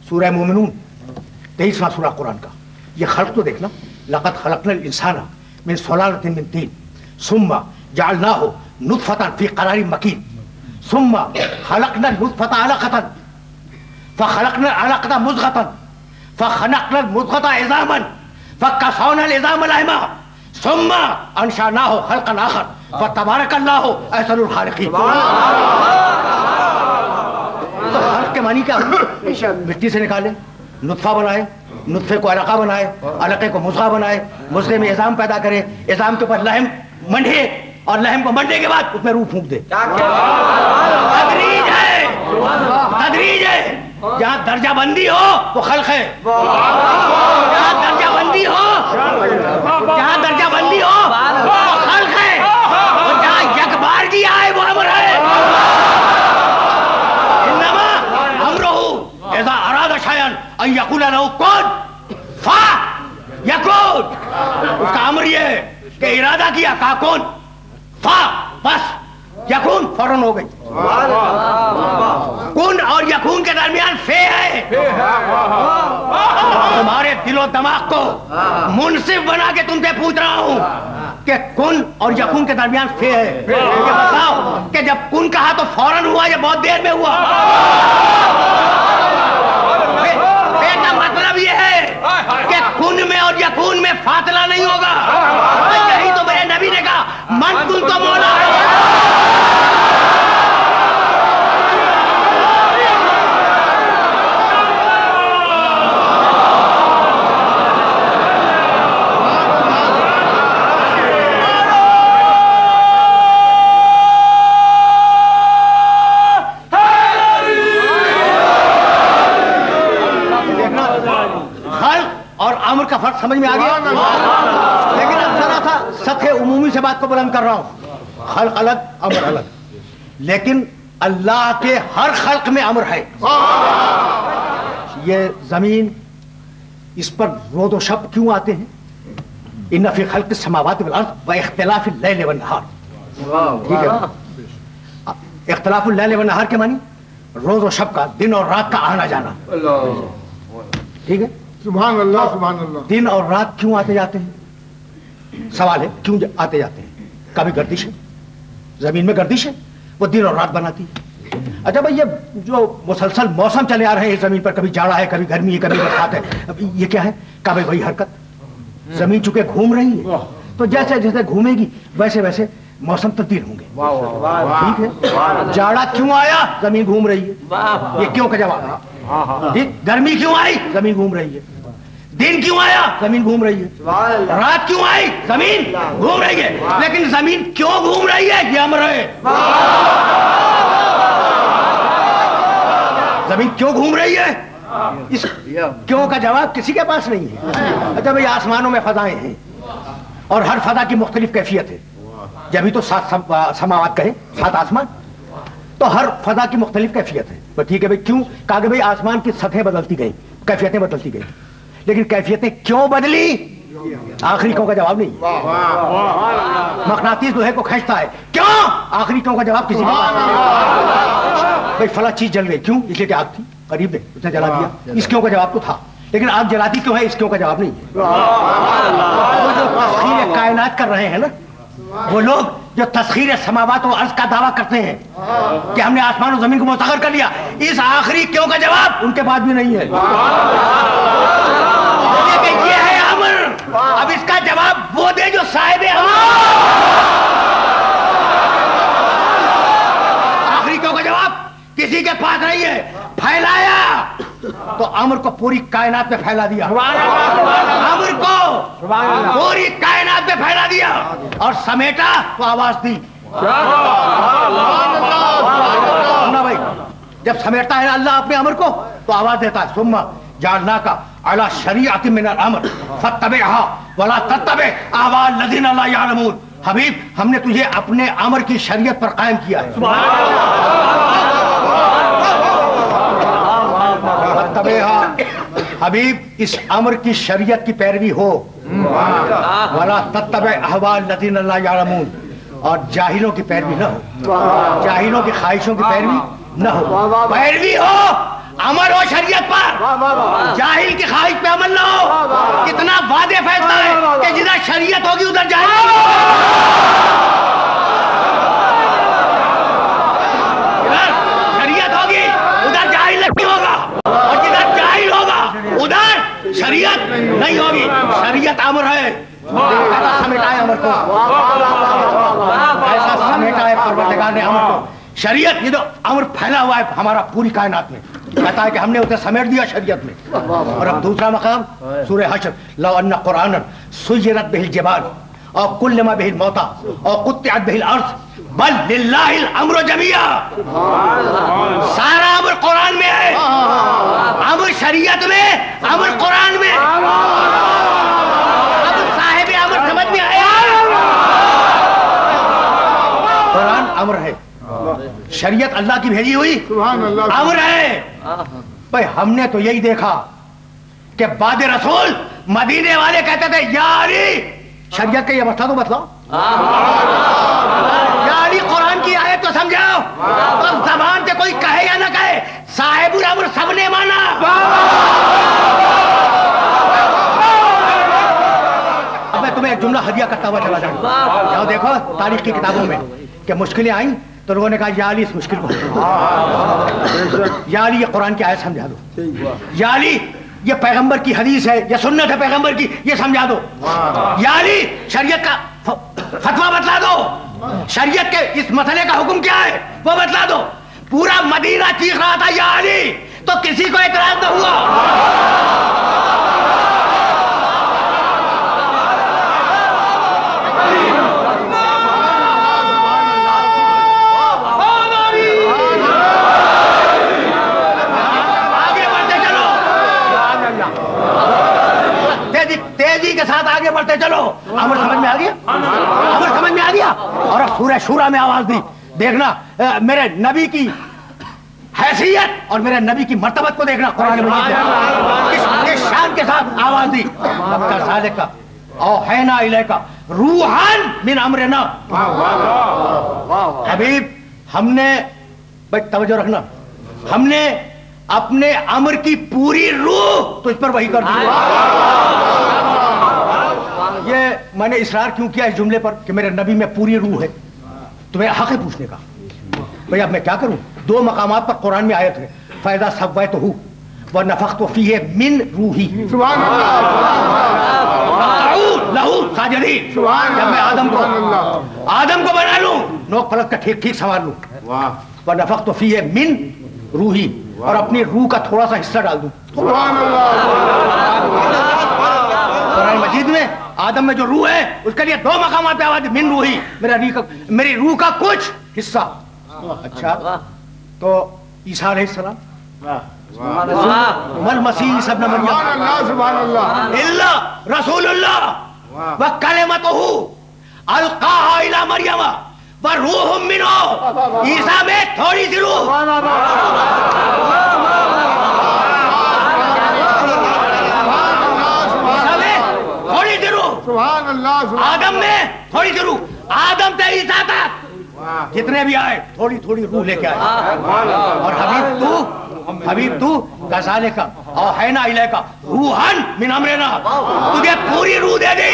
سورہ مومنون 23واں سورہ قرآن کا. یہ خلق تو دیکھنا. لقد خلقنا الانسان من سلالۃ من طین ثم جعلناه نطفة في قرار مكين ثم خلقنا النطفة علقة فخلقنا العلقة مضغة فخلقنا المضغة عظاما فكسونا العظام لحما ثم انشأناه خلقا آخر فتبارك الله احسن الخالقين. تو خلق کے معنی کیا؟ مٹی سے نکالے، نطفہ بنائے، نطفے کو علقہ بنائے، علقے کو مضغہ بنائے، مضغے میں عظام پیدا کرے، عظام کے اوپر لحم منڈے اور لحم کو منڈنے کے بعد اس میں روح پھونک دے. تدریج ہے، تدریج ہے. جہاں درجہ بندی ہو وہ خلق ہے. جہاں درجہ بندی ہو، جہاں درجہ بندی ہو وہ خلق ہے. اور جہاں یکبارگی آئے وہ امر ہے. انما امرہ اذا اراد شیئا ان یقول له کن فیکون. اس کا امر یہ ہے کہ ارادہ کیا کہا کون فا بس یکون فوراً ہو گئی. کن اور یکون کے درمیان فے ہے. تمہارے دل و دماغ کو منصف بنا کے تم سے پوچھ رہا ہوں کہ کن اور یکون کے درمیان فے ہے. یہ بتاؤ کہ جب کن کہا تو فوراً ہوا یا بہت دیر میں ہوا؟ فے کا مطلب یہ ہے کہ کن میں اور یکون میں فاصلہ نہیں ہوگا. یہی تو میرے نبی نے کہا من کن تو مولا. کا فرق سمجھ میں آ گیا. لیکن اب ذرا تھا سطح عمومی سے بات کو بلند کر رہا ہوں. خلق الگ، امر الگ. لیکن اللہ کے ہر خلق میں امر ہے. یہ زمین اس پر روز و شب کیوں آتے ہیں؟ ان فی خلق السماوات والارض واختلاف اللیل والنہار. ٹھیک ہے. اختلاف اللیل والنہار کے معنی روز و شب کا، دن اور رات کا آنا جانا. ٹھیک ہے. سبحان اللہ سبحان اللہ. دن اور رات کیوں آتے جاتے ہیں؟ سوال ہے کیوں آتے جاتے ہیں؟ کبھی گردش ہے، زمین میں گردش ہے، وہ دن اور رات بناتی ہے. اچھا بھائی، یہ جو مسلسل موسم چلے آ رہے ہیں زمین پر، کبھی جاڑا ہے، کبھی گرمی ہے، کبھی برسات ہے، یہ کیا ہے؟ کبھی وہی حرکت. زمین چونکہ گھوم رہی ہے تو جیسے جیسے گھومے گی ویسے ویسے موسم تبدیل ہوں گے. ٹھیک ہے. جاڑا کیوں آیا؟ زمین گھوم رہی ہے. یہ کیوں کا جواب ہے. گرمی کیوں آئی؟ زمین گھوم رہی ہے. دن کیوں آیا؟ زمین گھوم رہی ہے. رات کیوں آئی؟ زمین گھوم رہی ہے. لیکن زمین کیوں گھوم رہی ہے یہ امر ہے. زمین کیوں گھوم رہی ہے؟ اس کیوں کا جواب کسی کے پاس نہیں ہے. اچھا بھائی، آسمانوں میں فضائیں ہیں اور ہر فضا کی مختلف کیفیت ہے. جبھی تو 7 سماوات کہے، 7 آسمان، تو ہر فضا کی مختلف کیفیت ہے. تو ٹھیک ہے بھائی، کیوں؟ کہا کہ بھائی آسمان کی سطحیں بدلتی گئی، کیفیتیں بدلتی گئی. لیکن کیفیتیں کیوں بدلی؟ آخری کیوں کا جواب نہیں. مقناطیس لوہے کو کھینچتا ہے، کیوں؟ آخری کیوں کا جواب کسی کے پاس نہیں. بھائی فلاں چیز جل گئی، کیوں؟ اس لیے کہ آگ تھی قریب میں، اس نے جلا دیا. اس کیوں کا جواب تو تھا، لیکن آگ جلاتی کیوں ہے؟ اس کیوں کا جواب نہیں ہے. وہ جو تسخیر کائنات کر رہے ہیں نا، وہ لوگ جو تسخیر سماوات و ارض کا دعویٰ کرتے ہیں کہ ہم نے آسمان و زمین کو مسخر کر لیا، اس آخری کیوں کا جواب ان کے پاس بھی نہیں ہے. یہ ہے امر. اب اس کا جواب وہ دے جو صاحب امر. آخری کیوں کا جواب کسی کے پاس نہیں ہے. پھیلایا تو امر کو پوری کائنات میں پھیلا دیا. امر کو پوری کائنات میں پھیلا دیا اور سمیٹا تو آواز دی. بھائی جب سمیٹتا ہے اللہ اپنے امر کو تو آواز دیتا ہے. ثم جعلناک علی شریعۃ من الامر فاتبعها ولا تتبع اهواء الذین لا یعلمون. حبیب، ہم نے تجھے اپنے امر کی شریعت پر قائم کیا ہے. حبیب، اس امر کی شریعت کی پیروی ہو. ولا تتبع اهواء الذین لا یعلمون. اور جاہلوں کی پیروی نہ ہو، جاہلوں کی خواہشوں کی پیروی نہ ہو. پیروی ہو عمل ہو شریعت پر، جاہل کی خواہش پہ عمل نہ ہو. کتنا واضح فیصلہ ہے کہ جدھر شریعت ہوگی ادھر جاہل نہیں ہوگا. جدھر شریعت ہوگی ادھر جاہل نہیں ہوگا، اور جدھر جاہل ہوگا ادھر شریعت نہیں ہوگی. شریعت امر ہے، ایسا سمیٹا ہے امر کو، ایسا سمیٹا ہے پروردگار نے امر کو. شریعت یہ جو امر پھیلا ہوا ہے ہمارا پوری کائنات میں، کہتا ہے کہ ہم نے اسے سمیٹ دیا شریعت میں. اور اب دوسرا مقام سورہ حشر، لو ان قرآنا سیرت بہ الجبال اور کلم بہ الموتى اور قطعت بہ الارض بل للہ الامر جمیعا. سارا امر قرآن میں ہے، امر شریعت میں، امر قرآن میں. اب صاحب امر سمجھ میں آیا؟ قرآن امر ہے، شریعت اللہ کی بھیجی ہوئی امر ہے. بھائی ہم نے تو یہی دیکھا کہ بعد رسول مدینے والے کہتے تھے یا علی، شریعت کا یہ مسئلہ تو بتلاؤ، یا علی قرآن کی آیت تو سمجھاؤ. تو زبان سے کوئی کہے یا نہ کہے، صاحب الامر سب نے مانا. اب میں تمہیں ایک جملہ ہدیہ کرتا ہوا چلا جاؤں. جاؤ دیکھو تاریخ کی کتابوں میں کہ مشکلیں آئیں تو لوگوں نے کہا یا علی اس مشکل کو، یا علی یہ قرآن کی آیت سمجھا دو، یا علی یہ پیغمبر کی حدیث ہے، یہ سنت ہے پیغمبر کی، یہ سمجھا دو. یا علی شریعت کا فتویٰ بتلا دو، شریعت کے اس مسئلے کا حکم کیا ہے وہ بتلا دو. پورا مدینہ چیخ رہا تھا یا علی، تو کسی کو اعتراض نہ ہوا. تیزی کے ساتھ آگے بڑھتے چلو. امر سمجھ میں آ گیا، امر سمجھ میں آ گیا. اور اب سورہ شورا میں آواز دی، دیکھنا میرے نبی کی حیثیت اور میرے نبی کی مرتبت کو دیکھنا. قرآن مجید کس شان کے ساتھ آواز دی. کذالک اوحینا الیک روحا من امرنا. حبیب ہم نے، بھائی توجہ رکھنا، ہم نے اپنے امر کی پوری روح تجھ پر وحی کر دی. یہ میں نے اصرار کیوں کیا اس جملے پر کہ میرے نبی میں پوری روح ہے؟ تمہیں حق ہے پوچھنے کا. بھئی اب میں کیا کروں؟ دو مقامات پر قرآن میں آیت ہے، فَإِذَا سَوَّيْتُهُ وَنَفَخْتُ فِيهِ مِن رُوحِي سبحان اللہ لہو ساجدین. جب میں آدم کو بنا لوں، نوک پلک کا ٹھیک ٹھیک سنوار لوں، وَنَفَخْتُ فِيهِ مِن رُوحِي، اور اپنی روح کا تھوڑا سا حصہ ڈال دوں. سبحان اللہ. قرآن مجید میں آدم میں جو روح ہے اس کے لیے دو مقامات پہ آواز دی، من روحی، میری روح کا کچھ حصہ. اچھا تو عیسیٰ علیہ السلام والمسیح عیسی ابن مریم الا رسول اللہ وکلمتہ القاها الی مریم وروح منہ. عیسیٰ میں تھوڑی سی روح، آدم میں تھوڑی سی روح، آدم سے عیسیٰ تک جتنے بھی آئے تھوڑی تھوڑی روح لے کے آئے. اور حبیب تو کذالک اوحینا الیک روحا من امرنا، تجھے پوری روح دے دی.